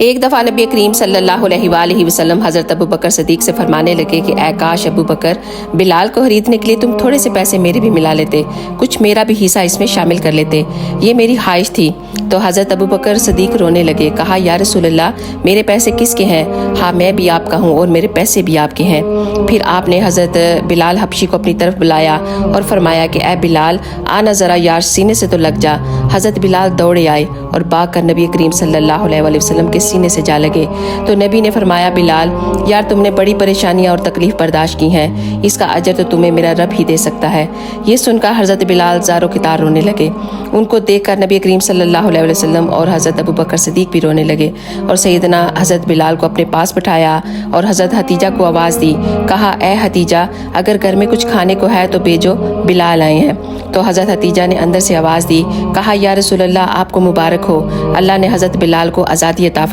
ایک دفعہ نبی کریم صلی اللہ علیہ وآلہ وسلم حضرت ابو بکر صدیق سے فرمانے لگے کہ اے کاش ابو بکر بلال کو خریدنے کے لیے تم تھوڑے سے پیسے میرے بھی ملا لیتے، کچھ میرا بھی حصہ اس میں شامل کر لیتے، یہ میری خواہش تھی۔ تو حضرت ابو بکر صدیق رونے لگے، کہا یا رسول اللہ میرے پیسے کس کے ہیں؟ ہاں میں بھی آپ کا ہوں اور میرے پیسے بھی آپ کے ہیں۔ پھر آپ نے حضرت بلال حبشی کو اپنی طرف بلایا اور فرمایا کہ اے بلال آنا ذرا یار سینے سے تو لگ جا۔ حضرت بلال دوڑے آئے اور بھاگ کر نبی کریم صلی اللہ علیہ وسلم کے سینے سے جا لگے۔ تو نبی نے فرمایا بلال یار تم نے بڑی پریشانیاں اور تکلیف برداشت کی ہیں، اس کا اجر تو تمہیں میرا رب ہی دے سکتا ہے۔ یہ سن کر حضرت بلال زار و کتار رونے لگے۔ ان کو دیکھ کر نبی کریم صلی اللہ علیہ وسلم اور حضرت ابو بکر صدیق بھی رونے لگے اور سیدنا حضرت بلال کو اپنے پاس بٹھایا اور حضرت حتیجہ کو آواز دی، کہا اے حتیجہ اگر گھر میں کچھ کھانے کو ہے تو بھیجو، بلال آئے ہیں۔ تو حضرت حتیجہ نے اندر سے آواز دی، کہا یا رسول اللہ آپ کو مبارک ہو، اللہ نے حضرت بلال کو آزادی عطا فرمائی۔